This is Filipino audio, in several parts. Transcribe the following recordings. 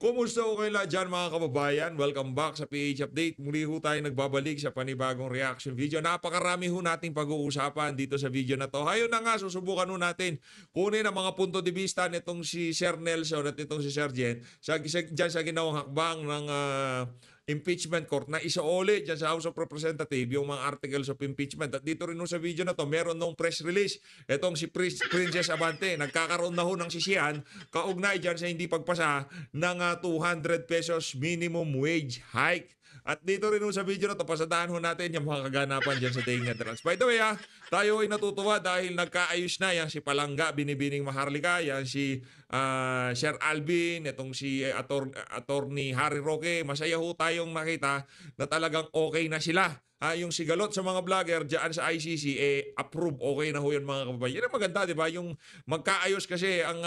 Kumusta ho kayo lahat dyan mga kababayan? Welcome back sa PH Update. Muli ho tayo nagbabalik sa panibagong reaction video. Napakarami ho nating pag-uusapan dito sa video na to. Hayo na nga, susubukan ho natin kunin ang mga punto de vista nitong si Sir Nelson at itong si Sir Jen dyan sa ginawang hakbang ng impeachment court na isauli dyan sa House of Representatives yung mga articles of impeachment. At dito rin ho sa video na to, meron nung press release. Itong si Princess Abante, nagkakaroon na ho ng sisihan kaugnay dyan sa hindi pagpasa ng 200 pesos minimum wage hike. At dito rin ho sa video na to, pasadahan ho natin yung mga kaganapan dyan sa Daing Netherlands. By the way tayo ay natutuwa dahil nagkaayos na yan si Palangga, Binibining Maharlika, yan si Sir Alvin, itong si Attorney Harry Roque. Masaya ho tayong nakita na talagang okay na sila. Yung sigalot sa mga vlogger dyan sa ICC, approve, okay na ho yan mga kababayan. Yan ang maganda, di ba? Yung magkaayos kasi ang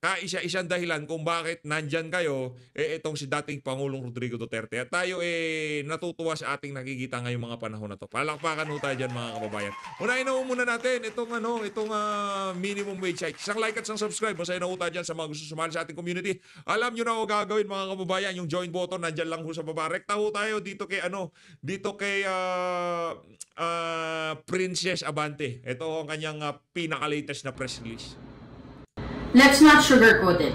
kaisa-isang dahilan kung bakit nandyan kayo, itong si dating Pangulong Rodrigo Duterte. At tayo natutuwa sa ating nakikita ngayong mga panahon na to. Palakpakan ho tayo dyan mga kababayan. Unahin na ho muna natin itong minimum wage hike. Isang like at isang subscribe. Masaya na ho tayo dyan sa mga gusto sumali sa ating community. Alam nyo na ho gagawin mga kababayan. Yung join button nandyan lang ho sa baba. Rekta ho tayo dito kay Princess Abante. Ito ang kanyang pinaka-latest na press release. Let's not sugarcoat it.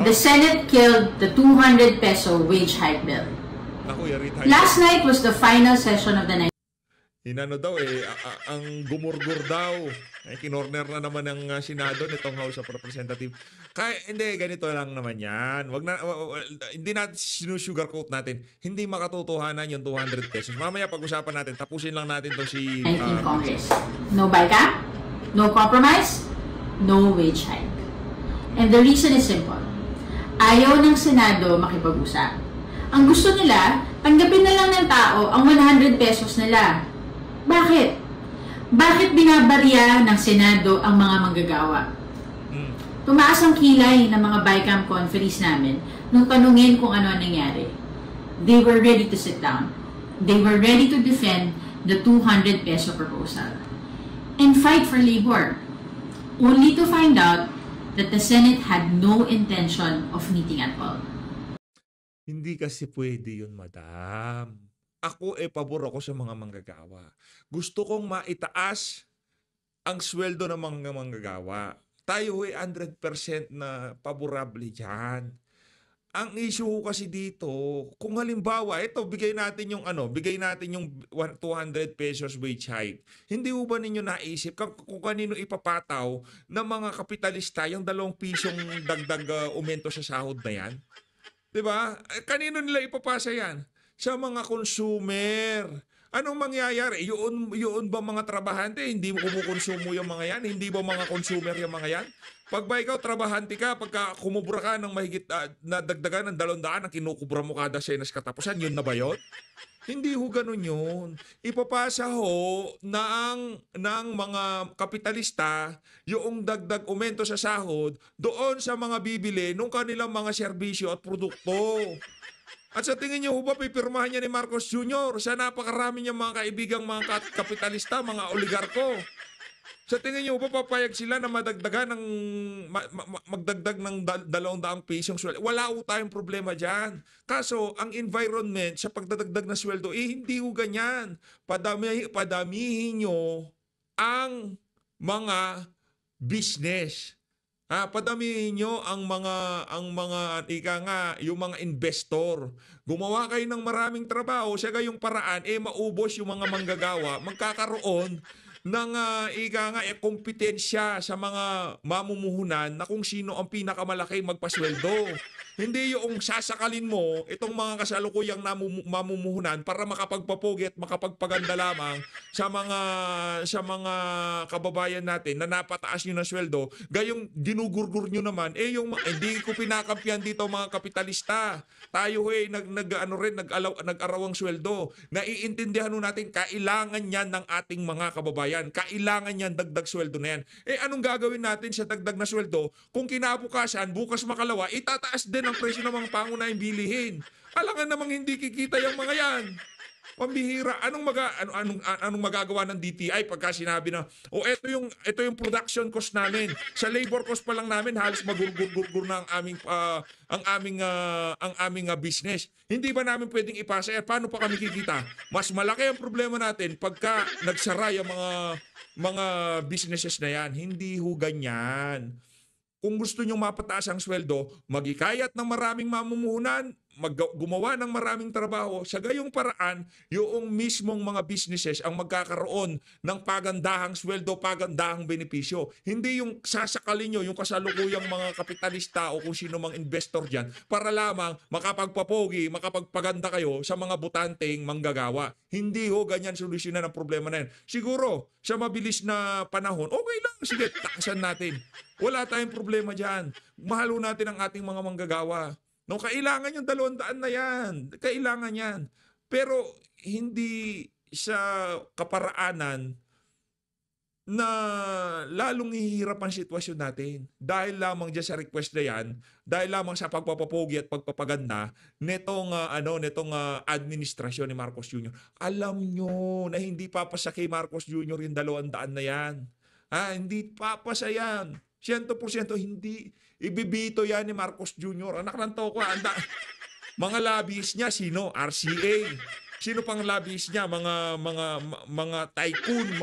The Senate killed the 200 peso wage hike bill. Last night was the final session of the night. Inano daw ang gumurgur daw. Kinorner na naman ng Senado nitong House of Representatives. Hindi, ganito lang naman yan. Hindi natin sinusugarcoat natin. Hindi makatotohanan yung 200 pesos. Mamaya pag-usapan natin, tapusin lang natin to si... Congress. No BICAM, no compromise, no wage hike. And the reason is simple. Ayaw ng Senado makipag-usap. Ang gusto nila, tanggapin na lang ng tao ang 100 pesos nila. Bakit? Bakit binabarya ng Senado ang mga manggagawa? Tumaas ang kilay ng mga BICAM conferees namin nung tanungin kung ano ang nangyari. They were ready to sit down. They were ready to defend the 200 peso proposal and fight for labor, only to find out that the Senate had no intention of meeting at all. Hindi kasi pwede yun, madam. Ako pabor ako sa mga manggagawa. Gusto kong maitaas ang sweldo ng mga manggagawa. Tayo 100% na paborable dyan. Ang issue kasi dito, kung halimbawa, bigay natin yung 200 pesos wage hike. Hindi ba ninyo naisip kung kanino ipapataw ng mga kapitalista yung 2 pisong dagdag aumento sa sahod na yan? 'Di ba? Kanino nila ipapasa yan? Sa mga consumer. Anong mangyayari? Yun ba mga trabahante? Hindi mo kumukonsumo yung mga yan? Hindi ba mga consumer yung mga yan? Pag ba ikaw trabahante ka, pagka kumubra ka ng mahigit na dagdagan ng 200 ang kinukubra mo kada senas katapusan, yun na ba yun? Hindi ho ganun yun. Ipapasa ho ng mga kapitalista yung dagdag aumento sa sahod doon sa mga bibili ng kanilang mga serbisyo at produkto. At sa tingin niyo ba pipirmahan niya ni Marcos Jr. sa napakarami niyang mga kaibigang mga kapitalista, mga oligarko? Sa tingin niyo ba papayag sila na magdagdag ng 200 pisong sweldo? Wala ho tayong problema dyan. Kaso, ang environment sa pagdadagdag ng sweldo, hindi ho ganyan. Padamihin nyo ang mga business. Padamihin nyo ang yung mga investor. Gumawa kayo ng maraming trabaho, sa gayong paraan, maubos yung mga manggagawa, magkakaroon ng kompetensya sa mga mamumuhunan na kung sino ang pinakamalaki magpasweldo. Hindi yung sasakalin mo itong mga kasalukuyang mamumuhunan para makapagpapugi at makapagpaganda lamang sa mga kababayan natin na napataas nyo ng sweldo, gayong ginugurgur nyo naman, hindi ko pinakampihan dito mga kapitalista. Tayo nag-arawang sweldo. Naiintindihan natin, kailangan yan ng ating mga kababayan. Kailangan yan dagdag sweldo na yan. Anong gagawin natin sa dagdag na sweldo kung kinabukasan, bukas makalawa, itataas din ang presyo ng mga pangunahing bilihin? Alangan namang hindi kikita yung mga yan. Pambihira. Anong magagawa ng DTI pagka sinabi na, ito yung production cost namin. Sa labor cost pa lang namin halos magurgur na ang aming business. Hindi ba namin pwedeng ipasa yan? Paano pa kami kikita? Mas malaki ang problema natin pagka nagsara yung mga businesses na yan. Hindi ho ganyan. Kung gusto nyong mapataas ang sweldo, magikayat ng maraming mamumuhunan, gumawa ng maraming trabaho, sa gayong paraan, yung mismong mga businesses ang magkakaroon ng pagandahang sweldo, pagandahang benepisyo. Hindi yung sasakalin nyo, yung kasalukuyang mga kapitalista o kung sino mang investor dyan, para lamang makapagpapogi, makapagpaganda kayo sa mga butanteng manggagawa. Hindi ho ganyan solusyonan ang problema na yan. Siguro, sa mabilis na panahon, okay lang, sige, takasan natin. Wala tayong problema dyan. Mahalo natin ang ating mga manggagawa. No, kailangan yung 200 na yan. Kailangan yan. Pero hindi sa kaparaanan na lalong hihirap ang sitwasyon natin. Dahil lamang dyan sa request na yan, dahil lamang sa pagpapapogi at pagpapaganda netong administrasyon ni Marcos Jr. Alam nyo na hindi papasa kay Marcos Jr. yung 200 na yan. Hindi papasa yan. 100% hindi ibibito yan ni Marcos Jr. Anak ng toko. Mga lobbyist niya sino? RCA. Sino pang lobbyist niya? Mga tycoon,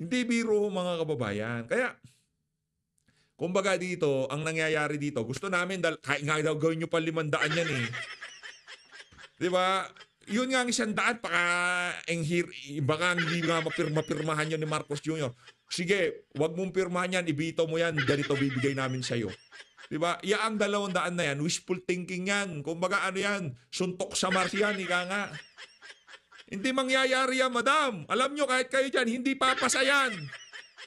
hindi biro mga kababayan. Kaya kumbaga dito, ang nangyayari dito, gusto namin kahit nga daw gawin nyo pa 500 yan eh. 'Di ba? Yun nga ang 100, baka hindi nga mapirmahan yun ni Marcos Jr. Sige, wag mong pirmahan yan, ibito mo yan, ganito bibigay namin sa'yo. Diba? Ang 200 na yan, wishful thinking yan. Kumbaga ano yan, suntok sa Mars yan, ika nga. Hindi mangyayari yan, madam. Alam nyo, kahit kayo dyan, hindi papasa yan.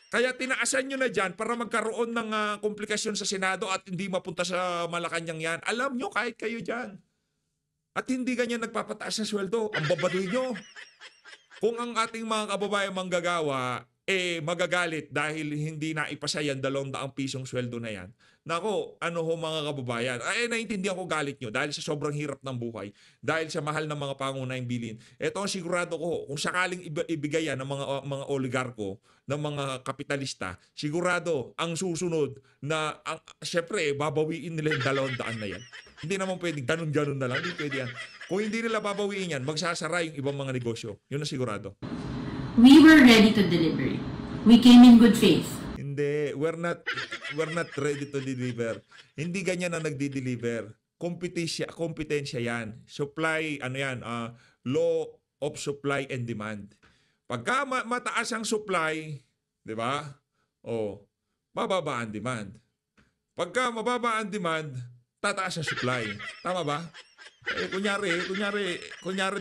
Kaya tinaasan nyo na dyan para magkaroon ng komplikasyon sa Senado at hindi mapunta sa Malacanang yan. Alam nyo, kahit kayo dyan. At hindi ganyan nagpapataas ng sweldo. Ang babadoy nyo. Kung ang ating mga kababayan manggagawa, magagalit dahil hindi na ipasa yan 200 pisong sweldo na yan. Nako, ano ho mga kababayan? Naiintindihan ko galit nyo dahil sa sobrang hirap ng buhay, dahil sa mahal ng mga pangunahing bilhin. Ito ang sigurado ko, kung sakaling ibigay yan ng mga oligarko, ng mga kapitalista, sigurado ang susunod na, syempre, babawiin nila yung 200 na yan. Hindi naman pwedeng ganun-ganun na lang. Hindi pwede yan. Kung hindi nila babawiin yan, magsasara yung ibang mga negosyo. Yun ang sigurado. We were ready to deliver. We came in good faith. Hindi, we're not ready to deliver. Hindi ganyan na nagdi-deliver. Kompetensya yan. Supply, law of supply and demand. Pagka mataas ang supply, di ba? Bababa ang demand. Pagka mababa ang demand, tataas ang supply. Tama ba? Kunyari,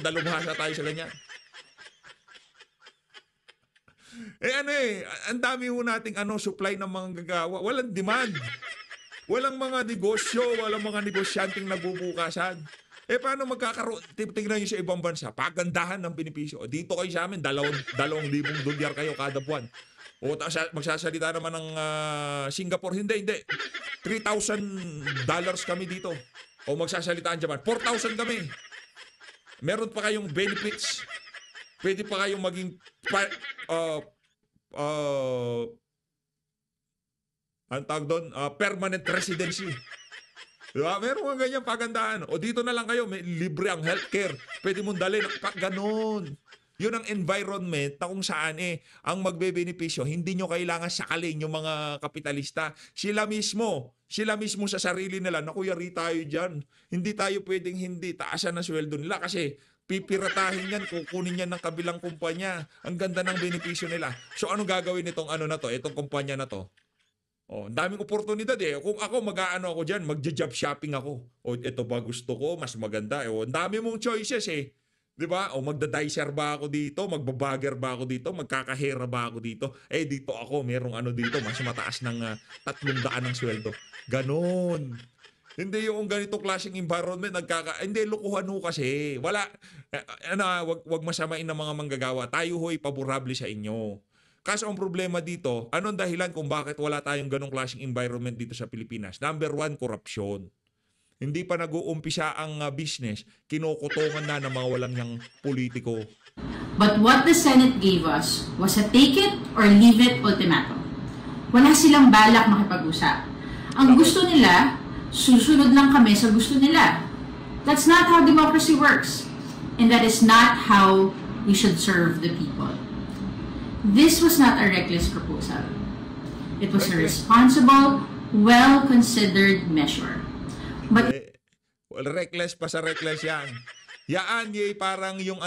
dalubhasa tayo sa ganyan. Ang dami ho nating supply ng mga gagawa. Walang demand. Walang mga negosyo, walang mga negosyanteng nagbubukasan. Paano magkakaroon? Tingnan nyo sa ibang bansa, pagandahan ng benepisyo. Dito kayo sa amin, $2,000 kayo kada buwan. O magsasalita naman ng Singapore, hindi. $3,000 kami dito. O magsasalitaan Japan, 4,000 kami. Meron pa kayong benefits. Pwede pa kayong maging ang tawag doon, permanent residency. Diba? Meron nga ganyan pagandahan. O dito na lang kayo, may libre ang healthcare. Pwede mong dalhin. Ganon. Yun ang environment na kung saan ang magbebenepisyo, hindi nyo kailangan sakalin yung mga kapitalista. Sila mismo sa sarili nila, naku, yari tayo dyan. Hindi tayo pwedeng taasan ang sweldo nila kasi pipiratahin yan, kukunin yan ng kabilang kumpanya. Ang ganda ng benepisyo nila. So ano gagawin itong itong kumpanya na to? Ang daming oportunidad Kung ako ako dyan, magja-job shopping ako. Ito ba gusto ko, mas maganda. Ang dami mong choices Di ba? Magda-dicer ba ako dito? Magbabagger ba ako dito? Magkakahera ba ako dito? Dito ako, merong dito, mas mataas ng 300 ang sweldo. Ganon. Hindi yung ganitong klaseng environment, hindi, lukuhan ho kasi. Wala, wag masamain ng mga manggagawa. Tayo ho'y paborable sa inyo. Kaso ang problema dito, anong dahilan kung bakit wala tayong ganong klaseng environment dito sa Pilipinas? Number 1, korupsyon. Hindi pa nag-uumpisa ang business, kinukutungan na ng mga walang yang politiko. But what the Senate gave us was a take it or leave it ultimatum. Wala silang balak makipag-usap. Ang gusto nila, susunod lang kami sa gusto nila. That's not how democracy works. And that is not how we should serve the people. This was not a reckless proposal. It was a responsible, well-considered measure. But Well, reckless pa sa reckless yan. Yaan, parang yung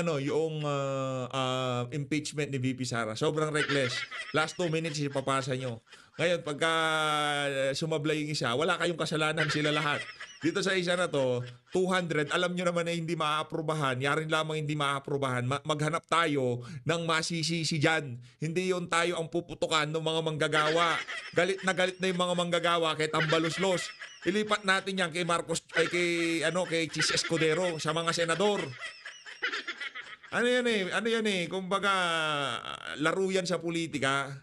impeachment ni VP Sara. Sobrang reckless. Last 2 minutes, ipapasa nyo. Ngayon, pagka sumablay yung isa, wala kayong kasalanan, sila lahat. Dito sa isa na to, 200, alam nyo naman na hindi maaaprobahan. Yarin lamang hindi maaaprobahan. Maghanap tayo ng masisisi dyan. Hindi yon tayo ang puputukan ng mga manggagawa. Galit na yung mga manggagawa kahit ang baluslos. Ilipat natin yan kay Marcos, kay Chis Escudero, sa mga senador. Ano yan eh, kumbaga, laro yan sa politika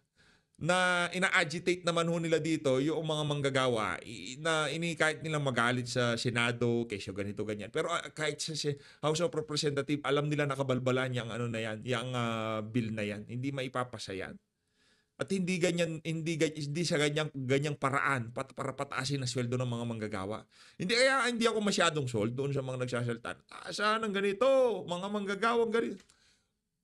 na ina-agitate naman ho nila dito yung mga manggagawa na kahit nilang magalit sa Senado, kesyo ganito, ganyan. Pero kahit sa House of Representatives, alam nila nakabalbalan yung bill na yan. Hindi maipapasa yan. At hindi sa ganyang paraan para pataasin ang sweldo ng mga manggagawa. Hindi ako masyadong sold doon sa mga nagsasalita. Saan ang ganito? Mga manggagawang ganito.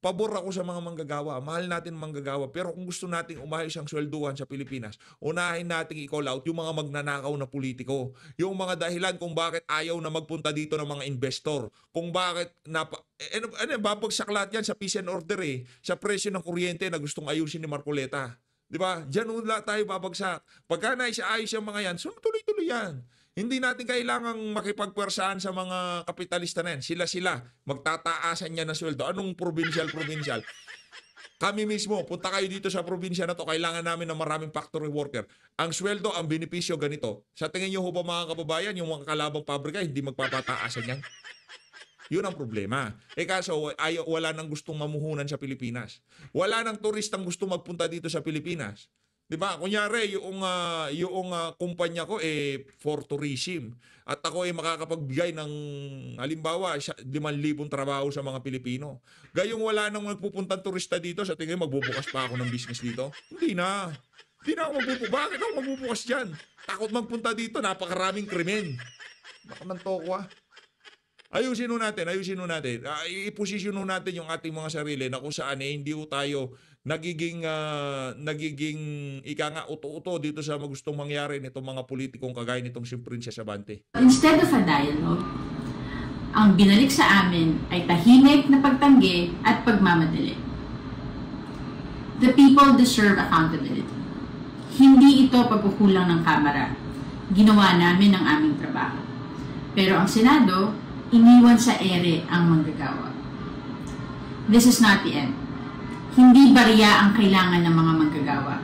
Pabor ako sa mga manggagawa. Mahal natin manggagawa. Pero kung gusto nating umayos ang swelduhan sa Pilipinas, unahin nating i-call out yung mga magnanakaw na politiko. Yung mga dahilan kung bakit ayaw na magpunta dito ng mga investor. Kung bakit babagsak lahat yan sa peace and order sa presyo ng kuryente na gustong ayusin ni Marcoleta. Di ba? Diyan wala tayo babagsak. Pagka naisaayos yung mga yan, tuloy-tuloy yan. Hindi natin kailangang makipagpwersaan sa mga kapitalista na yan. Sila, magtataasan niya ng sweldo. Anong provincial? Kami mismo, punta kayo dito sa probinsya na to, kailangan namin ng maraming factory worker. Ang sweldo, ang benepisyo, ganito. Sa tingin nyo ho ba mga kababayan, yung mga kalabang pabrika, hindi magpapataasan yan? Yun ang problema. Kaso, wala nang gustong mamuhunan sa Pilipinas. Wala nang turistang gusto magpunta dito sa Pilipinas. Diba? Kunyari, yung kumpanya ko for tourism. At ako makakapagbigay ng halimbawa 5,000 trabaho sa mga Pilipino. Gayong wala nang magpupuntang turista dito, sa tingin magbubukas pa ako ng business dito? Hindi na. Hindi na ako magbubukas. Bakit ako magbubukas dyan? Takot magpunta dito, napakaraming krimen. Baka man toko Ayusin natin. I-position natin yung ating mga sarili na kung saan hindi tayo nagiging uto-uto dito sa gustong mangyari nitong mga politikong kagaya nitong si Princess Abante. Instead of a dialogue, ang binalik sa amin ay tahimik na pagtanggi at pagmamadali. The people deserve accountability. Hindi ito pagkukulang ng Kamara. Ginawa namin ang aming trabaho. Pero ang Senado, iniwan sa ere ang manggagawa. This is not the end. Hindi barya ang kailangan ng mga manggagawa.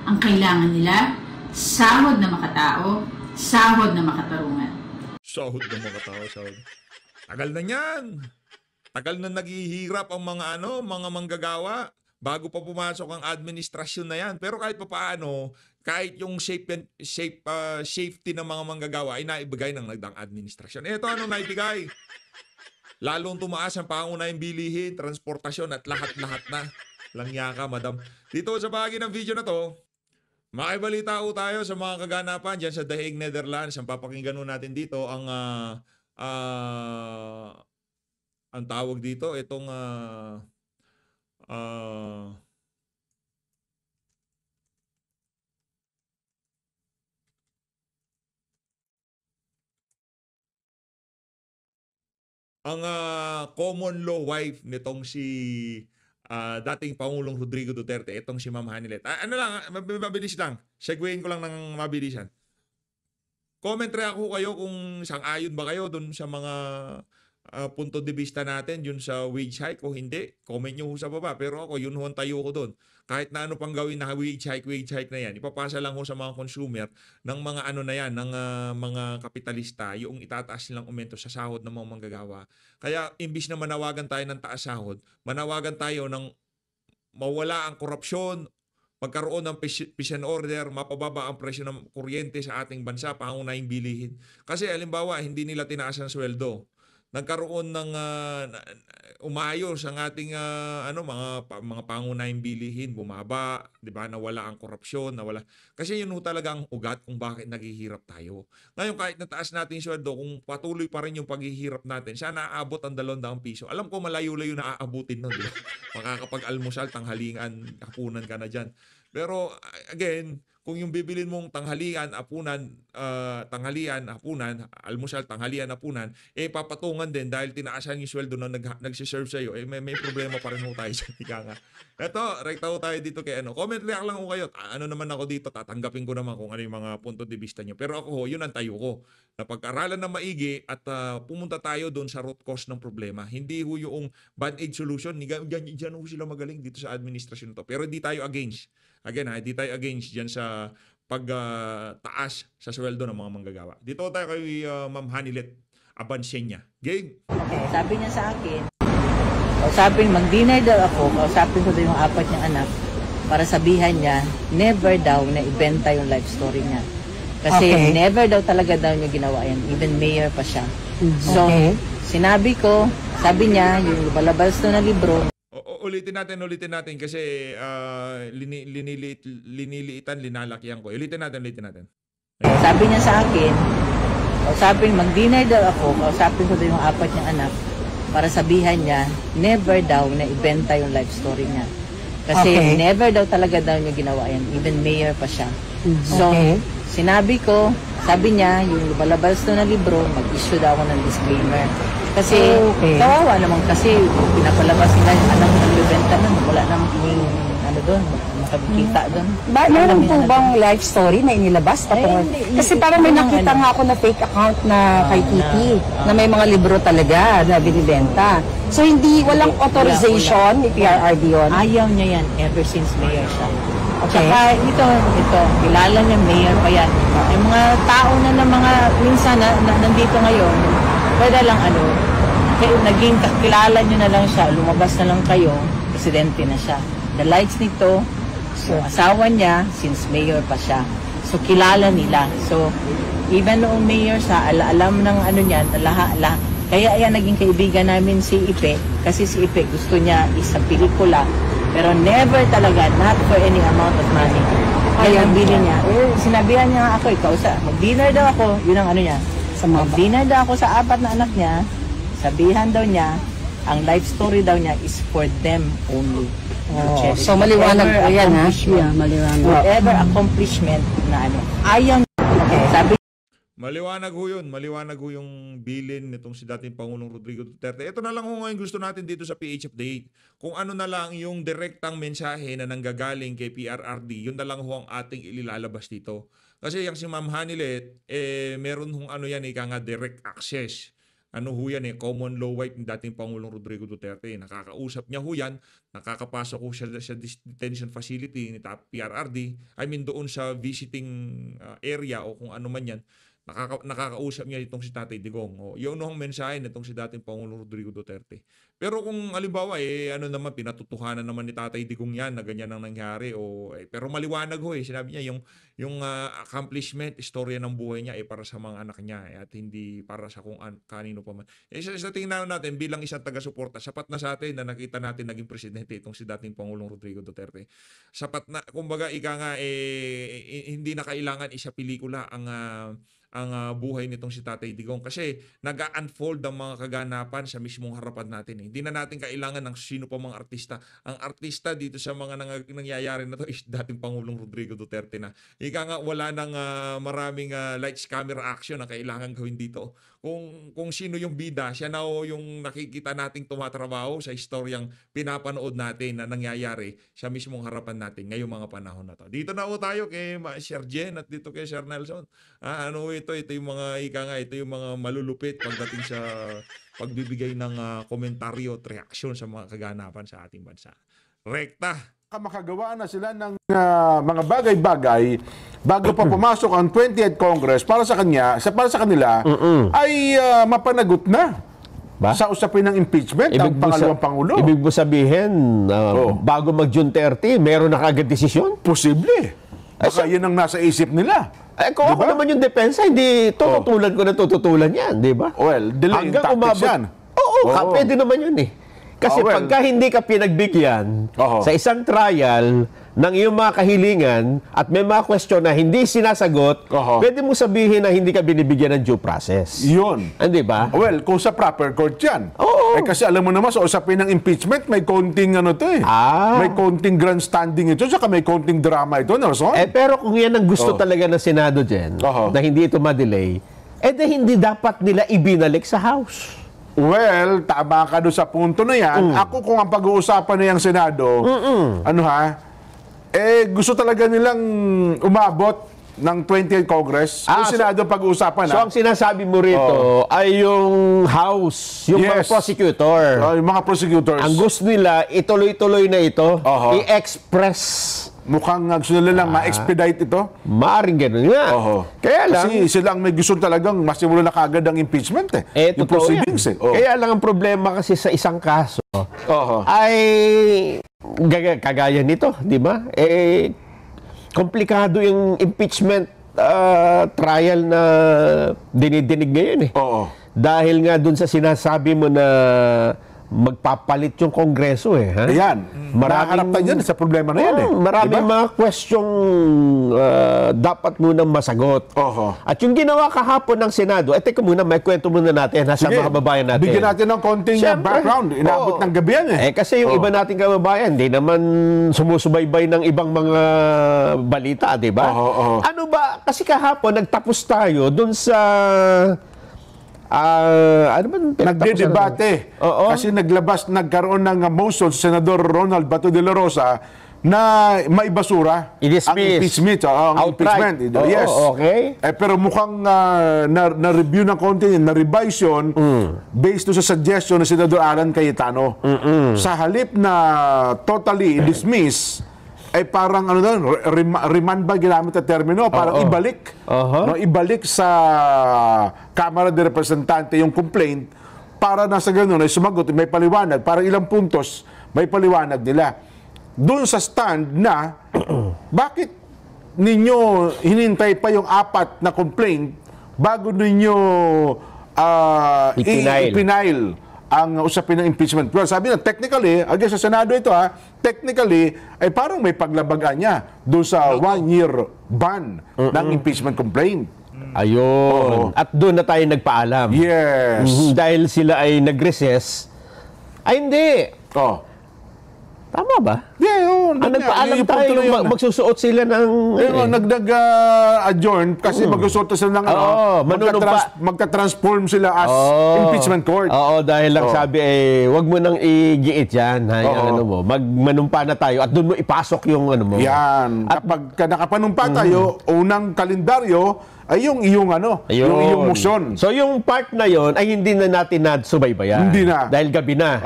Ang kailangan nila, sahod na makatao, sahod na makatarungan. Sahod na makatao. Tagal na yan. Tagal na naghihirap ang mga manggagawa bago pa pumasok ang administrasyon na yan. Pero kahit paano, kahit yung safety ng mga manggagawa ay naibigay ng nagdang administrasyon. Ito naibigay? Lalong tumaas ang pangunahing bilihin, transportasyon at lahat-lahat na. Langya ka, madam. Dito sa bahagi ng video na to, makibalita ho tayo sa mga kaganapan dyan sa The Hague, Netherlands. Ang papakinggan natin dito ang tawag dito, itong ang common law wife nitong si dating Pangulong Rodrigo Duterte, itong si Ma'am Hanilet. Mabilis lang. Segwayin ko lang ng mabilisan. Comment react ko kayo kung sang-ayon ba kayo dun sa mga punto de vista natin yun sa wage hike o hindi. Comment nyo sa baba. Pero ako, yun ho ang tayo ko dun. Kahit na ano pang gawin na wage hike na yan, ipapasa lang ho sa mga consumer ng mga ng mga kapitalista yung itataas nilang aumento sa sahod ng mga manggagawa. Kaya imbis na manawagan tayo ng taas sahod, manawagan tayo ng mawala ang korupsyon, magkaroon ng peace and order, mapababa ang presyo ng kuryente sa ating bansa, pangunahing bilihin. Kasi halimbawa, hindi nila tinaas ang sweldo. Nagkaroon ng umayos ang ating mga pangunahing bilihin, bumaba, 'di ba? Nawala ang korupsyon, nawala. Kasi yun ho talaga ang ugat kung bakit naghihirap tayo. Ngayon kahit nataas natin yung sweldo, kung patuloy pa rin yung paghihirap natin, sana aabot ang 200 piso. Alam ko malayo-layo na aabutin nun, 'di ba? Makakapag-almusal, tanghalingan, hapunan ka na diyan. Pero again, kung yung bibilin mong tanghalian, hapunan, almusal, tanghalian, hapunan, papatungan din dahil tinaasan yung sweldo na nagsiserve sa'yo, may problema pa rin ho tayo sa ika nga. Ito, rekta ho tayo dito kay ano. Comment react lang ho kayo. Ano naman ako dito, tatanggapin ko naman kung ano yung mga punto de vista nyo. Pero ako ho, yun ang tayo ko. Na pag-aralan na maigi at pumunta tayo doon sa root cause ng problema. Hindi ho yung band-aid solution. Diyan ho sila magaling dito sa administrasyon to. Pero hindi tayo against. Again, hindi tayo against dyan sa pagtaas sa sweldo ng mga manggagawa. Dito tayo kay Ma'am Hanilet Abansenya. Game! Okay, sabi niya sa akin, kausapin, mag-dinner daw ako, kausapin ko daw yung 4 niyang anak para sabihan niya, never daw na ibenta yung life story niya. Kasi never daw talaga daw niya ginawa yan. Even mayor pa siya. So, sinabi ko, sabi niya, yung lumalabas na libro, Ulitin natin kasi liniliitan, linalakihan ko. Ulitin natin. sabi niya sa akin, kausapin, mag-dinner daw ako, kausapin ko daw yung 4 niyang anak para sabihan niya, never daw na ibenta yung life story niya. Kasi never daw talaga daw niya ginawa yan. Even mayor pa siya. So, sinabi ko, sabi niya, yung lumalabas na libro, mag-issue daw ako ng disclaimer. Kasi kawawa naman kasi pinapalabas nila yung anak ng bibenta nun. Wala namang doon, makikita doon. Meron po bang life story na inilabas? Kasi parang may nakita nga ako na fake account na kay Kitty, na may mga libro talaga na binibenta. So walang authorization ni PRRD yun? Ayaw niya yan ever since mayor siya. Tsaka ito, kilala niya, mayor pa yan. Yung mga tao na mga minsan na nandito ngayon, pwede lang naging kakilala niyo na lang siya, lumabas na lang kayo, presidente na siya. The likes nito, so asawa niya, since mayor pa siya. So kilala nila. So even noong mayor siya, alam ng niyan, kaya yan naging kaibigan namin si Ipe, kasi si Ipe gusto niya isa pelikula, pero never talaga, not for any amount of money. Kaya ang bili niya, sinabihan niya ako, mag-dinner daw ako, yun ang niya. Mag-dinner daw ako sa 4 na anak niya, sabihan daw niya, ang life story daw niya is for them only. So maliwanag po yan, ha? Yeah, maliwanag. Whatever accomplishment na ayaw niya. Sabi Maliwanag ho yung bilin nitong si dating Pangulong Rodrigo Duterte. Ito na lang ho ngayon gusto natin dito sa PH Update. Kung ano na lang yung direktang mensahe na nanggagaling kay PRRD, yun na lang ho ang ating ililalabas dito. Kasi yung si Ma'am Hanilet, meron hong direct access. Common law right ni dating Pangulong Rodrigo Duterte. Nakakausap niya ho yan, nakakapasok ho siya sa detention facility ni PRRD, doon sa visiting area o kung ano man yan, nakakausap niya itong si Tatay Digong. Yun ang mensahe nitong si dating Pangulong Rodrigo Duterte. Pero kung halimbawa, pinatutuhanan naman ni Tatay Digong yan na ganyan ang nangyari. Pero maliwanag ho sinabi niya yung accomplishment, istorya ng buhay niya para sa mga anak niya at hindi para sa kung kanino pa man. Sa tingnan natin, bilang isang taga-suporta, sapat na sa atin na nakita natin naging presidente itong si dating Pangulong Rodrigo Duterte. Sapat na, kumbaga, hindi na kailangan isa pelikula ang buhay nitong si Tatay Digong kasi nag-unfold ang mga kaganapan sa mismong harapan natin. Hindi na natin kailangan ng sino pa mga artista. Ang artista dito sa mga nangyayari na to is dating Pangulong Rodrigo Duterte na. Wala nang maraming lights, camera, action na kailangan gawin dito. Kung sino yung bida, siya na yung nakikita nating tumatrabaho sa istoryang pinapanood natin na nangyayari sa mismong harapan natin ngayong mga panahon na to. Dito na tayo kay Sir Jen at dito kay Sir Nelson. Ito yung mga ito yung mga malulupit pagdating sa pagbibigay ng komentaryo at reaksyon sa mga kaganapan sa ating bansa. Rekta. Makagawa na sila ng mga bagay-bagay bago pa pumasok ang 20th Congress para sa kanila ay mapanagot na Ba? Sa usapin ng impeachment ng pangalawang Pangulo. Ibig mo sabihin, bago mag-June 30, meron na kagad desisyon? Posible. Baka yun ang nasa isip nila. Kung ako naman yung depensa, hindi tututulan ko na tututulan yan, di ba? Well, delay in tactics yan. Oo, pwede naman yun eh. Kasi pagka hindi ka pinagbigyan sa isang trial ng iyong mga kahilingan at may mga question na hindi sinasagot, pwede mo sabihin na hindi ka binibigyan ng due process. Yun. Hindi ba? Well, kung sa proper court yan. Oo. Kasi alam mo naman, sa usapin ng impeachment, may konting may konting grandstanding ito, saka may konting drama ito, Nelson. Pero kung yan ang gusto talaga ng Senado dyan, na hindi ito ma-delay, hindi dapat nila ibinalik sa House. Well, tama ka doon sa punto na yan. Ako kung ang pag-uusapan na yung Senado, gusto talaga nilang umabot ng 20th Congress. Yung Senado pag-uusapan So ang sinasabi mo rito ay yung House, yung mga prosecutor. Yung mga prosecutors. Ang gusto nila, ituloy-tuloy na ito, i-express. Mukhang gusto nila lang ma-expedite ito. Maaring ganun nga. Kaya lang, kasi sila ang may gusto talagang masimulan na kagad ang impeachment yung proceedings Kaya lang ang problema kasi sa isang kaso ay kagaya nito, di ba? Komplikado yung impeachment trial na dinidinig ngayon Dahil nga dun sa sinasabi mo na magpapalit yung Kongreso ha? Ayan. Maraming na yan sa problema na yan Maraming mga questions dapat munang masagot. At yung ginawa kahapon ng Senado, teka muna, may kwento muna natin sa mga kababayan natin. Bigyan natin ng konting background. Inabot ng gabi yan kasi yung iba nating kababayan, di naman sumusubaybay ng ibang mga balita, di ba? Ano ba? Kasi kahapon, nagtapos tayo dun sa ano ba nagdedebate kasi nagkaroon ng motion sa Senador Ronald Bato de la Rosa na maibasura ang impeachment. Yes. Pero mukhang na-review ng konti, na-revise yun based sa suggestion ng Senador Alan Cayetano. Sa halip na totally dismiss, ay parang remand ba ginamit na termino? Parang ibalik. Ibalik sa Kamara de Representante yung complaint para nasa ganun ay sumagot, may paliwanag. Parang ilang puntos, may paliwanag nila. Doon sa stand na, bakit ninyo hinintay pa yung 4 na complaint bago ninyo ipinail ang usapin ng impeachment? Well, sabi na, technically, again sa Senado ito technically, ay parang may paglabagan niya doon sa 1-year ban ng impeachment complaint. Ayun. At doon na tayo nagpaalam. Yes. Dahil sila ay nag-recess. Ay, hindi. Tama ba? Nagpaalam tayo, magsusuot sila ng... Nag-adjourn kasi magsusuot sila ng magka-transform sila as impeachment court. Dahil lang sabi wag mo nang igiit yan. Magmanumpa na tayo at doon mo ipasok yung Yan. Kapag nakapanumpa tayo, unang kalendaryo ay yung iyong motion. So yung part na yon ay hindi na natin subaybayan. Hindi na. Dahil gabi na.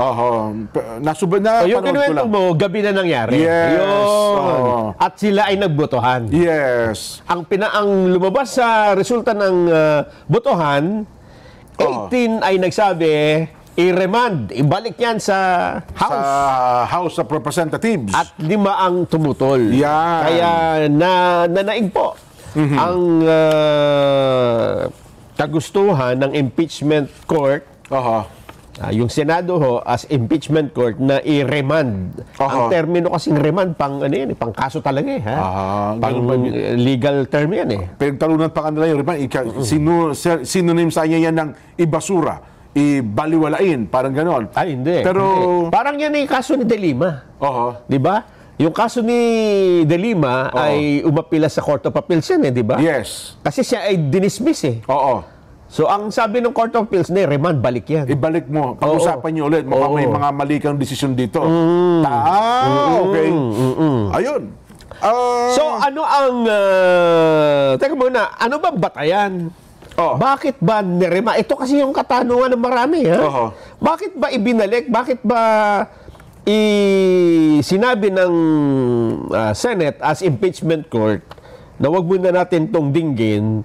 Nasubay na. Yung kinuwento mo, gabi na nangyari. Yes. At sila ay nagbotohan. Yes. Ang lumabas sa resulta ng botohan, 18 ay nagsabi, i-remand, ibalik yan sa House. Sa House of Representatives. At 5 ang tumutol. Yan. Kaya nanaig po ang kagustuhan ng impeachment court, yung Senado as impeachment court na i-remand. Ang termino kasing remand, pang kaso talaga pang legal term yan Pinagtalunan pa kanila yung remand. Synonym sa niya yan ng ibasura, ibaliwalain, parang ganon. Ay, hindi. Pero parang yan yung kaso ni De Lima. Di ba? Yung kaso ni De Lima ay umapila sa Court of Appeals yan di ba? Yes. Kasi siya ay dinismiss So, ang sabi ng Court of Appeals, remand, balik yan. Ibalik mo. Pag-usapan niyo ulit. Mukhang may mga mali kang desisyon dito. Okay. Ayun. So, ano ang... teka muna, ano bang batayan? Bakit ba nirema? Ito kasi yung katanungan ng marami, Bakit ba ibinalik? Bakit ba sinabi ng Senate as impeachment court na wag muna natin tong dinggin?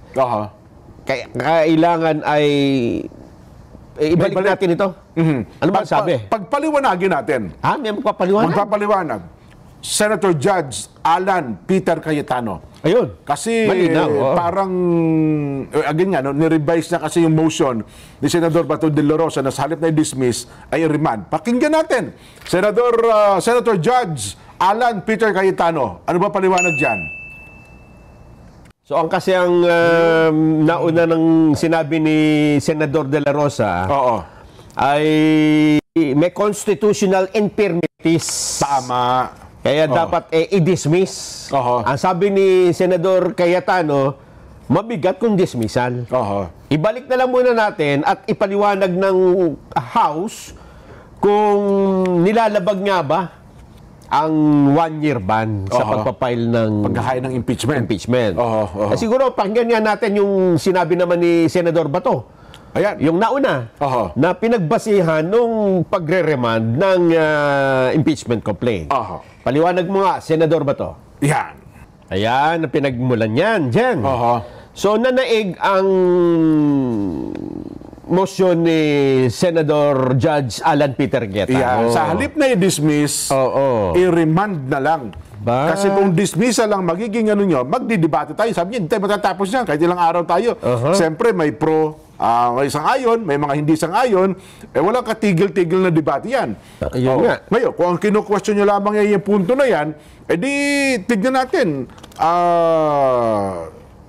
Kailangan ay ibalik natin ito. Ano ba sabi? Pagpaliwanagin natin. May magpapaliwanag? Magpapaliwanag. Senator Judge Alan Peter Cayetano. Ayun. Kasi malinaw, parang, again nga, nirevise na kasi yung motion ni Senador Bato de la Rosa na sa halip na i-dismiss ay remand. Pakinggan natin. Senator Judge Alan Peter Cayetano. Ano ba paliwanag dyan? So ang kasi ang nauna ng sinabi ni Senador de la Rosa ay may constitutional infirmities. Tama. Kaya dapat i-dismiss. Ang sabi ni Senador Cayetano, mabigat kung dismissal. Ibalik na lang muna natin at ipaliwanag ng House kung nilalabag nga ba ang 1-year ban sa pagpapile ng paghahain ng impeachment. Siguro pakinggan nga natin yung sinabi naman ni Senador Bato. Ayan. Yung nauna na pinagbasihan nung pagre-remand ng impeachment complaint. Paliwanag mo nga, Senador Bato. Yan. Ayan, ang pinagmulan yan, Jen. So, nanaig ang motion ni Senador Judge Alan Peter Cayetano. Sa halip na i-dismiss, i-remand na lang. Kasi kung dismissal lang magiging ano nyo, magdidebate tayo. Sabi niya, hindi tayo matatapos yan. Kahit ilang araw tayo. Siyempre, may may sang-ayon, may mga hindi sang-ayon. Walang katigil-tigil na debate yan. Ngayon, kung ang kinu-question nyo lamang ay yung punto na yan, edi tignan natin.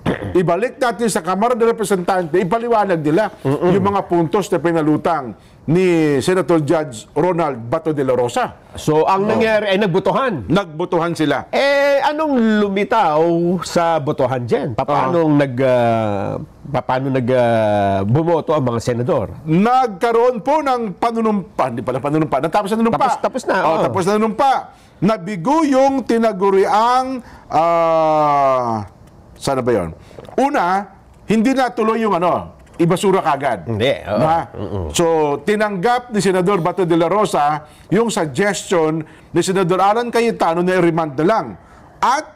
Ibalik natin sa Kamara de Representante, ipaliwanag nila yung mga puntos na pinalutang ni Senator Judge Ronald Bato de la Rosa. So, ang nangyari ay nagbotohan. Nagbotohan sila. Anong lumitaw sa botohan dyan? Paano bumoto ang mga senador? Nagkaroon po ng panunumpa. Hindi pala panunumpa. Natapos na nanumpa. Tapos na. Tapos na nanumpa. Nabigo yung tinaguriang sana ba yun? Una, hindi natuloy yung ibasura kagad. Hindi. So, tinanggap ni Senador Bato de la Rosa yung suggestion ni Senador Alan Cayetano na i-remand na lang. At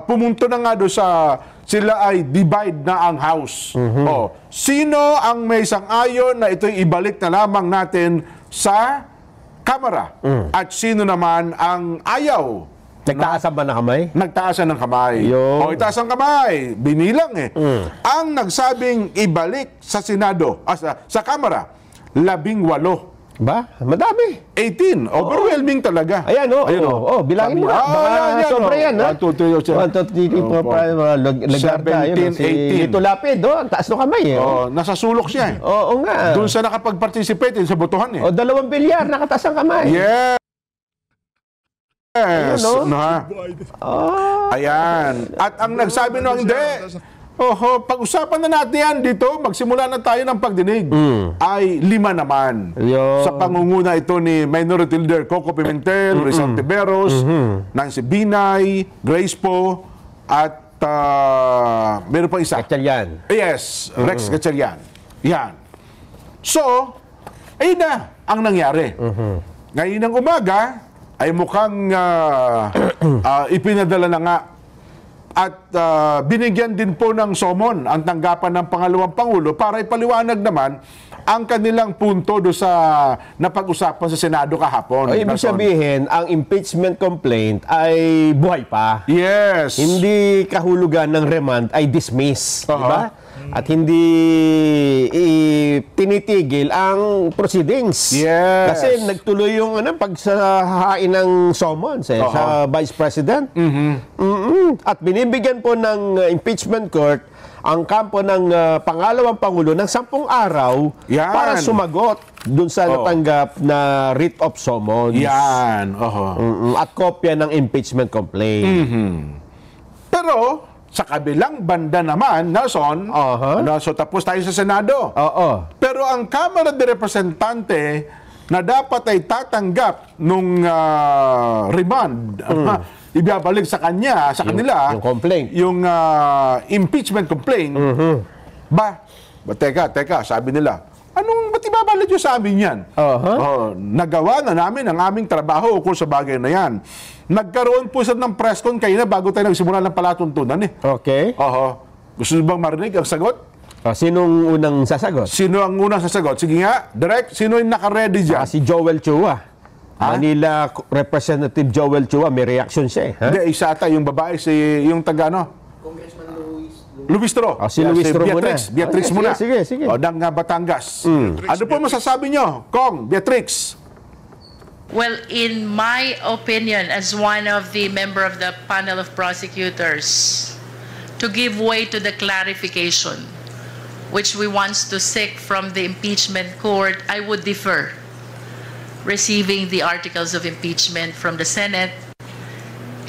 pumunto na nga doon sa sila ay divide na ang House. Sino ang may sang-ayon na ito'y ibalik na lamang natin sa Kamara? At sino naman ang ayaw? Nagtaasan ba ng kamay? Nagtaasan ng kamay. Itaas ang kamay. Binilang Ang nagsabing ibalik sa Senado, sa Kamara, 18. Ba? Madami. 18. Overwhelming talaga. Ayan, bilangin mo. Baka sobra yan, 1, 2, 3, 1, 2, 3, 4, 5, Lagarda, 17, 18. Lito Lapid, ang taas ng kamay. Nasa sulok siya. Oo nga. Doon siya nakapag-participate sa botohan. 2 bilyar, nakataas ang kamay. Yes. Ayan. At ang nagsabi nung hindi, pag-usapan na natin yan dito, magsimula na tayo ng pagdinig. Ay 5 naman. Sa pangunguna ito ni Minority Leader Coco Pimentel, Rizal Tiberos, Nancy Binay, Grace Po, at meron pa isa. Gatchalian. Yes, Rex Gatchalian. Yan. So, ayun na ang nangyari. Ngayon ng umaga, ay mukhang ipinadala na nga at binigyan din po ng somon ang tanggapan ng pangalawang Pangulo para ipaliwanag naman ang kanilang punto do sa napag-usapan sa Senado kahapon. Ibig sabihin, ang impeachment complaint ay buhay pa. Yes. Hindi kahulugan ng remand ay dismiss. Diba? At hindi tinitigil ang proceedings. Yes. Kasi nagtuloy yung pagsahain ng summons sa Vice President. At binibigyan po ng impeachment court ang kampo ng pangalawang Pangulo ng 10 araw para sumagot dun sa natanggap na writ of summons. Yan. At kopya ng impeachment complaint. Pero sa kabilang banda naman, Nelson, so tapos tayo sa Senado. Pero ang Kamara de Representante na dapat ay tatanggap nung remand, ibabalik sa kanila, yung complaint. Yung impeachment complaint. Teka, sabi nila, ba't ibabalik nyo sa amin yan? Nagawa na namin ang aming trabaho ukol sa bagay na yan. Nagkaroon po siya ng press con kayo na bago tayo nagsimula ng palatuntunan. Okay. Gusto nyo bang marinig ang sagot? Sinong unang sasagot? Sino ang unang sasagot? Sige nga, direct, sino yung naka-ready dyan? Si Joel Chua. Manila Representative Joel Chua, may reaction siya eh. Ha? Hindi, isa ata yung babae, yung taga ano? Luis Tro. Si Luis Tro muna. Beatrix muna. Sige. O, ng Batangas. Ano po masasabi nyo, Kong, Beatrix? Well, in my opinion, as one of the member of the panel of prosecutors, to give way to the clarification which we want to seek from the impeachment court, I would defer receiving the articles of impeachment from the Senate,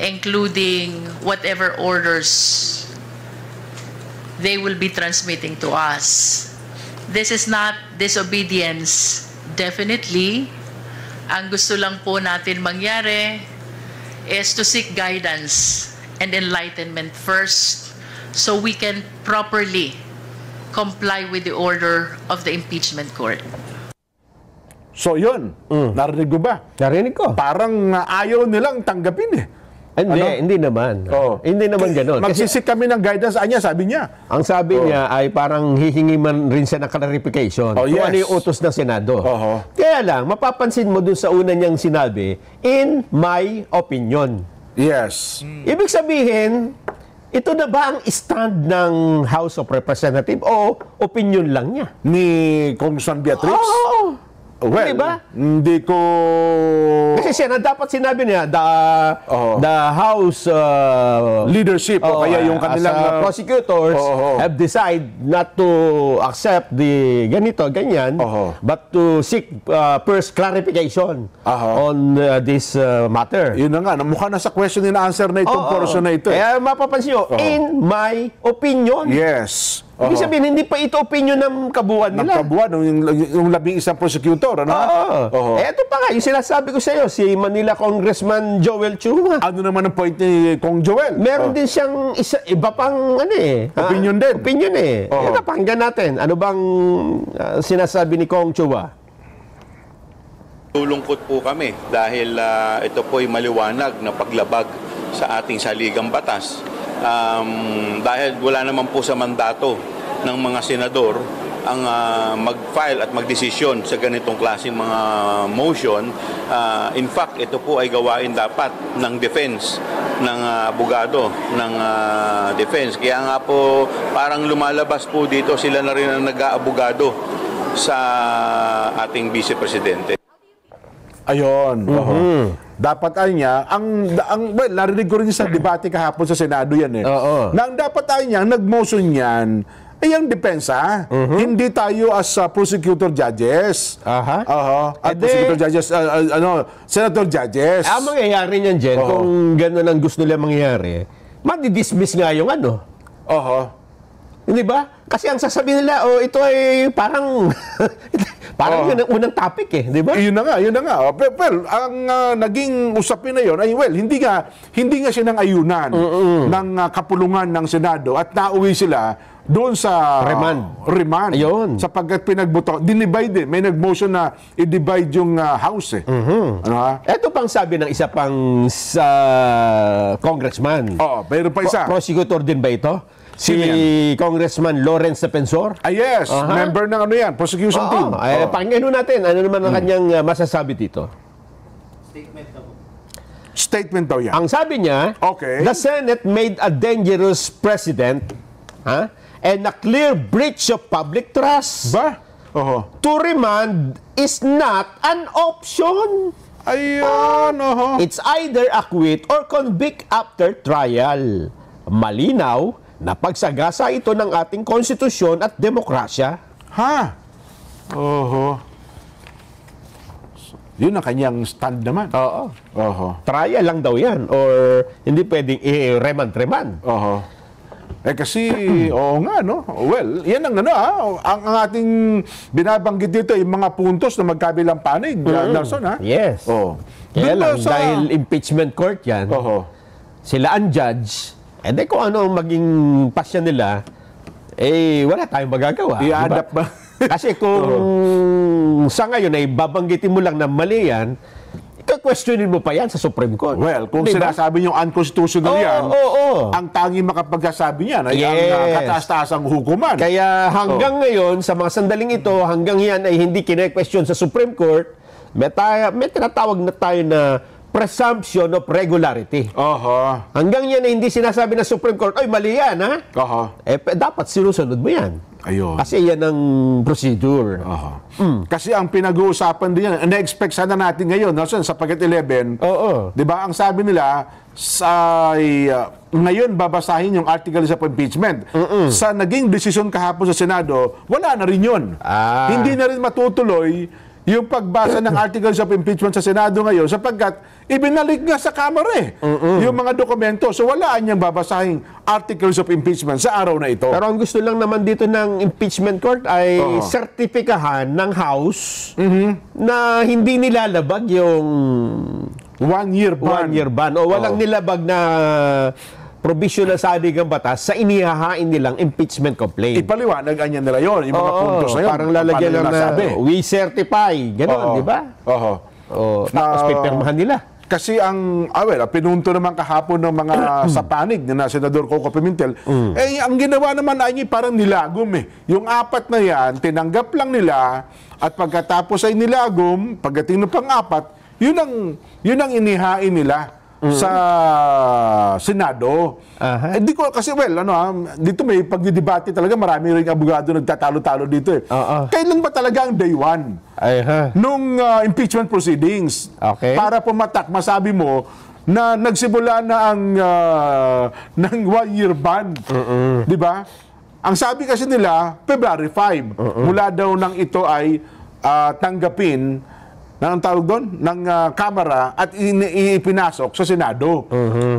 including whatever orders they will be transmitting to us. This is not disobedience, definitely. Ang gusto lang po natin mangyari is to seek guidance and enlightenment first so we can properly comply with the order of the impeachment court. So yun, narinig ko ba? Narinig ko. Parang ayaw nilang tanggapin eh. Hindi naman. Hindi naman gano'n. Magsisik kami ng guidance, sabi niya. Ang sabi niya ay parang hihingi man rin siya ng clarification kung ano yung utos ng Senado. Kaya lang, mapapansin mo dun sa una niyang sinabi, in my opinion. Yes. Ibig sabihin, ito na ba ang stand ng House of Representatives o opinion lang niya? Ni Congressman Beatrix? Oo. Well, Diba? hindi ko... Kasi siya na dapat sinabi niya, the House leadership o kaya yung kanilang as prosecutors have decided not to accept the ganyan, but to seek first clarification on this matter. Yun na nga, mukha na sa question and answer na itong portion na ito. Kaya mapapansin nyo, in my opinion. Yes. Ibig sabihin, hindi pa ito opinion ng kabuuan nila. Ng kabuuan, yung labing isang prosecutor, ano? Ito pa nga, yung sinasabi ko sa iyo, si Manila Congressman Joel Chua. Ano naman ang point ni Kong Joel? Meron din siyang iba pang opinion din. Opinion eh. Ito, pakinggan natin. Ano bang sinasabi ni Kong Chua? Lulungkot po kami dahil ito po ay maliwanag na paglabag sa ating saligang batas. Dahil wala naman po sa mandato ng mga senador ang mag-file at magdesisyon sa ganitong klaseng mga motion. In fact, ito po ay gawain dapat ng defense, ng abogado, ng defense. Kaya nga po parang lumalabas po dito sila na rin ang nag-aabogado sa ating Vice Presidente. Ayon. Dapat ay niya, well, narinig ko rin sa debate kahapon sa Senado yan eh. Na ang dapat ay niya, nag-motion yan, ay ang depensa. Hindi tayo as prosecutor judges. At prosecutor judges, senator judges. Ang mangyayari niyan, Jen, kung gano'n ang gusto nila mangyayari, madi-dismiss nga yung ano. Hindi ba? Kasi ang sasabihin nila, ito ay parang yun ang unang topic eh, di ba? Yun na nga. Well, ang naging usapin na yun ay, well, hindi nga siya ng ayunan ng kapulungan ng Senado at nauwi sila doon sa remand. Ayun. Sapagkat pinagbuto, dinivide, may nag-motion na i-divide yung house eh. Ano ha? Ito pang sabi ng isa pang congressman. Mayroon pa isa. Prosecutor din ba ito? Si Congressman Lawrence Defensor? Yes, member ng prosecution team. Pakinggan natin, ano naman ang kanyang masasabi dito? Statement daw yan. Ang sabi niya, the Senate made a dangerous precedent and a clear breach of public trust. To remand is not an option. Ayun, It's either acquit or convict after trial. Malinaw na pagsagasa ito ng ating konstitusyon at demokrasya. Yun ang kanyang stand naman. Trial lang daw yan or hindi pwedeng remand. Kasi, nga, no? Well, yan ang ang ating binabanggit dito, yung mga puntos na magkabilang panig, Nelson, ha? Yes. Kaya lang, dahil impeachment court yan, sila ang judge, kung ano ang maging pasya nila, wala tayong magagawa. I-adapt ba? Kasi kung sa ngayon ay babanggitin mo lang na mali yan, ikaw questionin mo pa yan sa Supreme Court. Well, kung Diba? sinasabi niyong unconstitutional yan, ang tanging makapagsasabi niyan ay ang kataas-taasang hukuman. Kaya hanggang ngayon, sa mga sandaling ito, hanggang yan ay hindi kine-question sa Supreme Court, may tinatawag na tayo na presumption of regularity. Hanggang yan ay hindi sinasabi ng Supreme Court, ay mali yan, ha? Dapat sinusunod mo yan. Ayun. Kasi yan ang procedure. Kasi ang pinag-uusapan din yan, na-expect sana natin ngayon, sa Packet 11, di ba, ang sabi nila, ngayon babasahin yung articles of impeachment. Sa naging desisyon kahapon sa Senado, wala na rin yun. Hindi na rin matutuloy yung pagbasa ng articles of impeachment sa Senado ngayon sapagkat ibinalik nga sa Kamara yung mga dokumento. So wala niyang babasahing articles of impeachment sa araw na ito. Pero ang gusto lang naman dito ng impeachment court ay sertipikahan ng House na hindi nilalabag yung 1 year ban. 1 year ban. O walang nilabag na provisional sa saligang batas sa inihahain nilang impeachment complaint. Ipaliwanag niya nila yun, yung mga puntos na yun. Parang lalagyan lang na we certify. Ganon, di ba? Tapos pipirmahan nila. Kasi ang pinunto naman kahapon ng mga sa panig na Senador Coco Pimentel, ang ginawa naman ay parang nilagom Yung 4 na yan, tinanggap lang nila at pagkatapos ay nilagom, pagdating ng pang-4, yun ang inihain nila sa Senado. Di ko kasi dito may pagdidebate talaga, marami ring abogado nagtatalo-talo dito Kailan ba talaga ang day 1 nung impeachment proceedings? Para pumatak, masabi mo na nagsimula na ang ng 1 year ban. Di ba? Ang sabi kasi nila, February 5. Mula daw nang ito ay tanggapin ng tawag doon, ng Kamara at ipinasok sa Senado.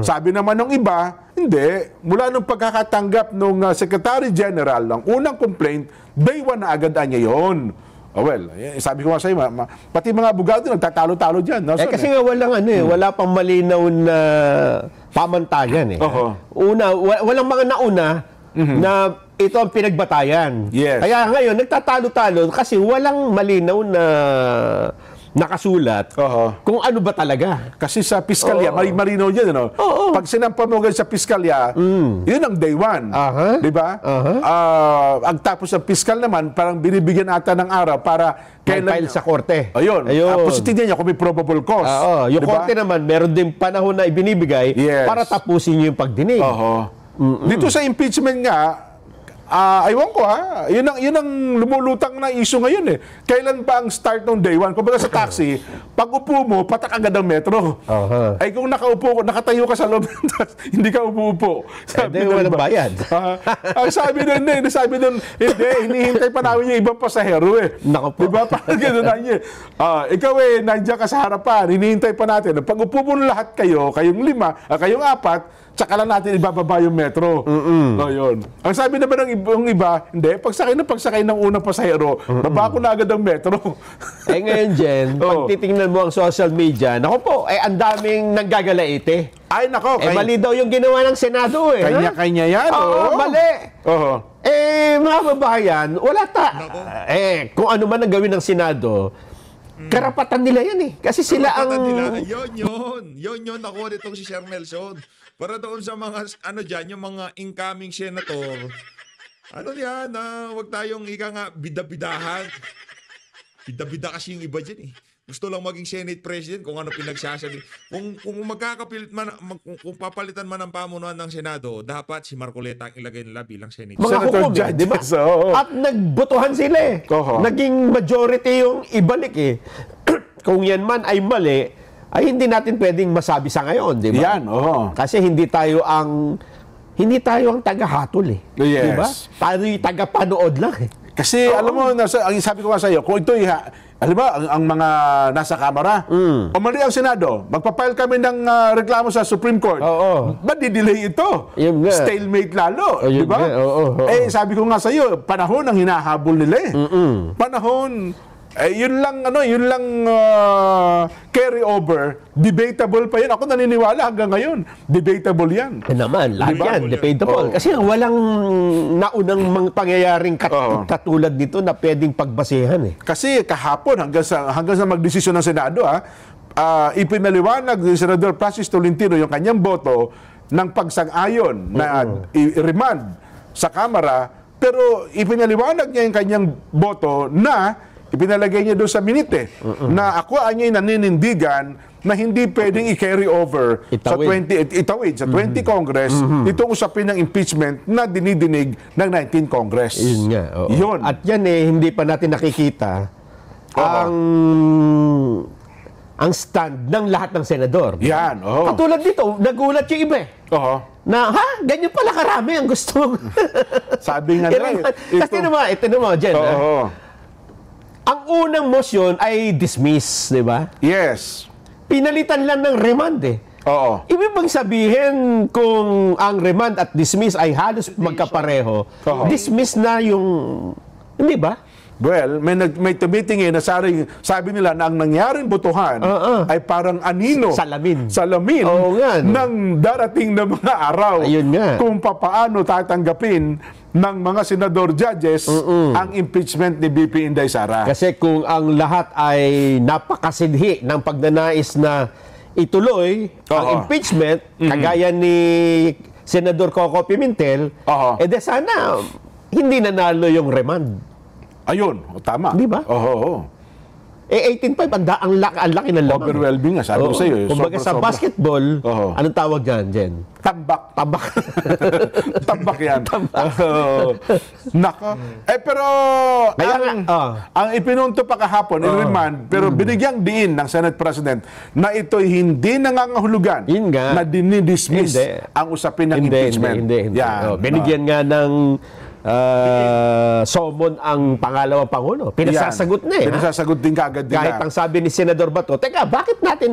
Sabi naman ng iba, hindi. Mula nung pagkakatanggap ng Secretary General ng unang complaint, day 1 na agad niya yun. Sabi ko nga sa'yo, pati mga abogado nagtatalo-talo dyan. Kasi nga wala pang malinaw na pamantayan walang mga nauna na ito ang pinagbatayan. Kaya ngayon, nagtatalo-talo kasi walang malinaw na nakasulat kung ano ba talaga. Kasi sa piskalya, marinaw dyan, Pag sinampa mo sa piskalya, yun ang day 1. Di ba? Ang tapos ng piskal naman, parang binibigyan ata ng araw para file sa korte. Ayun. Tapos tingnan niya kung may probable cause. Yung korte naman, meron din panahon na ibinibigay para tapusin niyo yung pagdinig. Dito sa impeachment nga, aywan ko yun ang lumulutang na issue ngayon Kailan ba ang start ng day 1? Kung baga sa taxi, pag upo mo, patak agad ang metro. Ay kung nakatayo ka sa loob, hindi ka upo. Sabi walang bayad. Sabi nun, hindi, hinihintay pa namin yung ibang pasahero Naku po. Diba? Parang gano'n na niya. Ikaw nandiyan ka sa harapan, hinihintay pa natin. Pag upo mo lahat kayong 5, kayong 4, tsaka lang natin ibababa yung metro. Yun. Ang sabi naman ng iba, hindi, pagsakay ng unang pasahero, baba ko na agad ang metro. Ngayon, Jen, pag titingnan mo ang social media, naku po, ang daming nanggagalaite. Ay, nako. Mali daw yung ginawa ng Senado Kanya-kanya yan. Mali. Mga babayan, wala kung ano man ang gawin ng Senado, karapatan nila yan Kasi sila ang... Yun, ako nitong si Sir Nelson. Para doon sa mga, yung mga incoming senator, wag tayong bida-bidahan. Bida-bida kasi yung iba dyan Gusto lang maging Senate President kung ano pinagsasabi. Kung magkakapilit man, kung papalitan man ang pamunuan ng Senado, dapat si Marcoleta ang ilagay nila bilang Senate. Mga hukom di ba? At nagbotohan sila Naging majority yung ibalik Kung yan man ay mali, ay hindi natin pwedeng masabi sa ngayon, di ba? Yan, Kasi hindi tayo ang taga-hatol Yes. Di ba? Tayo yung taga-panood lang Kasi alam mo, ang sabi ko nga sa iyo, kung ito alam mo, ang mga nasa Kamara, o mali ang Senado, magpapile kami ng reklamo sa Supreme Court. Ba't di-delay ito? Stalemate lalo, di ba? Sabi ko nga sa iyo, panahon ang hinahabol nila Panahon. Yun lang carry over, debatable pa yan. Ako naniniwala hanggang ngayon, debatable yan. Naman, lahat yan, debatable. Kasi walang naunang mga pangyayaring katulad nito na pwedeng pagbasehan Kasi kahapon hanggang sa magdesisyon ng Senado ipinaliwanag ni Senador Francis Tolentino yung kanyang boto ng pagsang-ayon na i-remand sa Kamara, pero ipinaliwanag niya yung kanyang boto na ipinalagay niya doon sa minute na ako ay naninindigan na hindi pwedeng i-carry over itawid sa 20 Congress itong usapin ng impeachment na dinidinig ng 19 Congress. Yun nga. Oo. Yun. At yan hindi pa natin nakikita ang stand ng lahat ng senador. Yan. Katulad dito, nagulat yung iba na, ganyan pala karami ang gusto. Sabi nga nila. Kasi ito naman, Jen. Ang unang motion ay dismiss, di ba? Yes. Pinalitan lang ng remand Oo. Ibig bang sabihin kung ang remand at dismiss ay halos magkapareho, dismiss na yung, hindi ba? Well, may tumitingin na sabi nila na ang nangyaring botohan ay parang anino. Salamin Oo nga, no? ng darating na mga araw. Ayun nga. Kung papaano tatanggapin ng mga senador judges ang impeachment ni BP Inday Sara. Kasi kung ang lahat ay napakasidhi ng pagnanais na ituloy ang impeachment, kagaya ni Senador Coco Pimentel, de sana hindi nanalo yung remand. Ayun, tama. Di ba? Oo. 18.5, ang laki ng laman. Overwhelming nga, sabi ko sa'yo. Kumbaga sa basketball, anong tawag dyan, Jen? Tambak. Tambak yan. Nako. Pero, ang ipinunto pa kahapon, in-remand, pero binigyang diin ng Senate President na ito'y hindi nangangahulugan na dinidismiss ang usapin ng impeachment. Hindi. Binigyan nga ng somon ang pangalawang Pangulo. Pinasasagot na Pinasasagot din kaagad nila. Kahit ang sabi ni Senador Bato, teka, bakit natin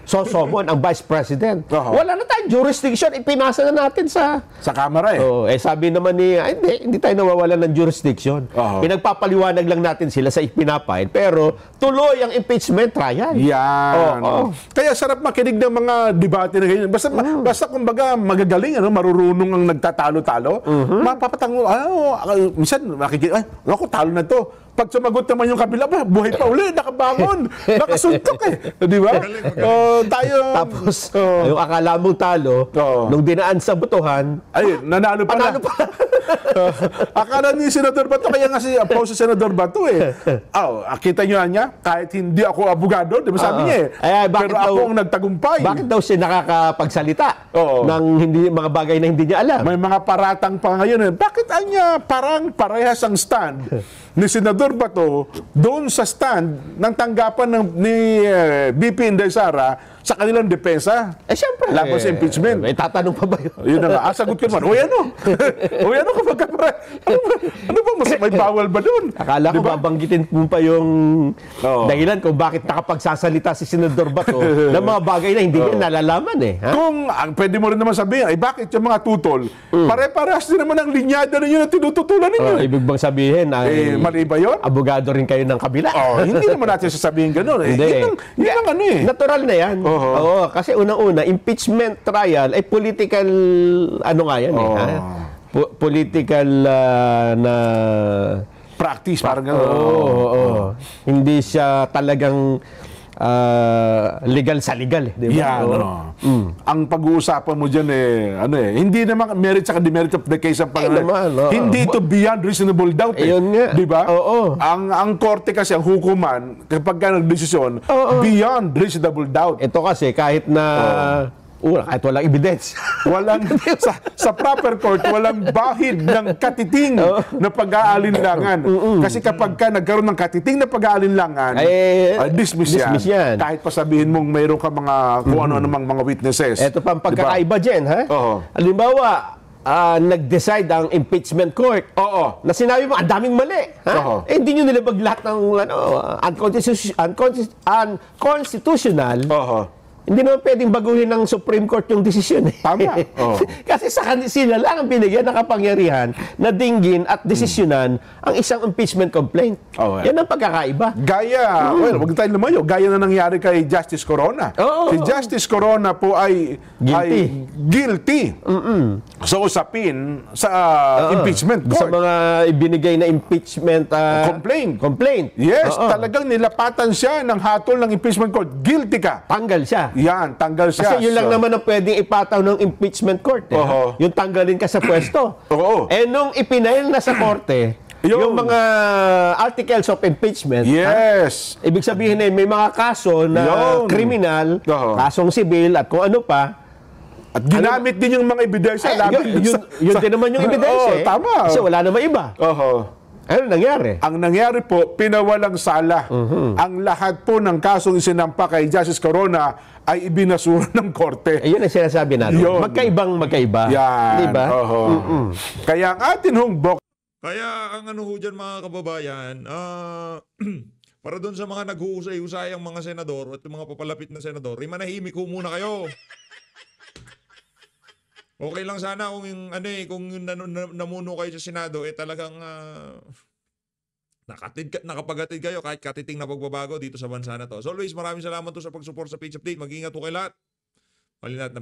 sosomon ang Vice President? Wala na tayong jurisdiction, ipinasa na natin sa Kamara sabi naman ni, hindi tayo nawawalan ng jurisdiction. Pinagpapaliwanag lang natin sila sa ipinapahid, pero tuloy ang impeachment trial. Yan. Kaya sarap makinig ng mga debate na ganyan. Basta kumbaga magagaling, marurunong ang nagtatalo-talo. Mapapatango, minsan makikita, naku, talo na to. Pag sumagot naman yung kabila, buhay pa uli, nakabangon, nakasuntok Di ba? Tapos, yung akala mong talo, nung dinaan sa botohan, nanalo pala. Akala ni Senador Bato, kaya nga si Senador Bato kita nyo niya, kahit hindi ako abogado, di ba sabi niya pero ako ang nagtagumpay. Bakit daw siya nakakapagsalita ng mga bagay na hindi niya alam? May mga paratang pa ngayon. Bakit anya parang parehas ang stand ni Senador Bato doon sa stand ng tanggapan ni BP Inday Sara sa kanilang depensa? Siyempre. Laban sa impeachment. May tatanong pa ba yun? Yun na nga. Sagot ko naman, kapag ano ba, may bawal ba doon? Akala ko babanggitin mo pa yung dahilan kung bakit nakapagsasalita si Senador Bato ng mga bagay na hindi niya nalalaman Kung, pwede mo rin naman sabihin, bakit yung mga tutol, pare-parehas din naman ang linyada ninyo na tinututulan ninyo. Ibig bang sabihin, mali ba yun? Abogado rin kayo ng kabila. Hindi naman natin sasabihin gano'n. Yun ang natural na yan. Kasi unang-una, impeachment trial ay political, political na practice, parang gano'n. Hindi siya talagang legal sa legal, di ba? Ang pag-uusapan mo dyan hindi naman merit sa demerit of the case ang hindi ito beyond reasonable doubt di ba? Ang korte kasi, ang hukuman, kapag ka nagdesisyon, beyond reasonable doubt. Ito kasi kahit na kahit walang evidence. Sa proper court, walang bahid ng katiting na pag-aalinlangan. Kasi kapag ka nagkaroon ng katiting na pag-aalinlangan, dismiss yan. Kahit pa sabihin mong mayroon ka kung ano namang mga witnesses. Ito pa ang pagkakaiba dyan, Halimbawa, nag-decide ang impeachment court na sinabi mo, ang daming mali. Hindi nyo nilabag lahat ng unconstitutional. Hindi naman pwedeng baguhin ng Supreme Court yung desisyon. Tama. Oh. Kasi sila lang ang binigyan ng kapangyarihan na dinggin at desisyonan ang isang impeachment complaint. Oh, Yan ang pagkakaiba. Gaya, well, wag tayo lumayo. Gaya na nangyari kay Justice Corona. Si Justice Corona po ay guilty sa usapin sa impeachment court. Sa mga ibinigay na impeachment complaint. Yes, talagang nilapatan siya ng hatol ng impeachment court. Guilty ka. Tanggal siya. Yan, tanggal siya. Kasi yun lang naman ang pwedeng ipataw ng impeachment court. Yung tanggalin ka sa pwesto. Nung ipinail na sa korte, yung mga articles of impeachment, ibig sabihin may mga kaso na kriminal, kasong sibil at kung ano pa. At ginamit din yung mga ebidensya. Yun din naman yung ebidensya. Tama. Kasi wala naman iba. Ano nangyari? Ang nangyari po, pinawalang sala. Ang lahat po ng kasong isinampa kay Justice Corona ay ibinasura ng korte. Ayun ang sinasabi natin. Magkaiba. Yan. Diba? Kaya ang atin hong Kaya ang ano ho dyan mga kababayan, para doon sa mga naghuhusay-husay ang mga senador at yung mga papalapit na senador, manahimik ho muna kayo. Okay lang sana kung yung kung yung namuno kayo sa Senado talagang nakapagatid kayo kahit katiting na pagbabago dito sa bansa na to. As always, maraming salamat to sa pag-support sa Page Update. Mag-ingat po kayo lahat. Malinat ng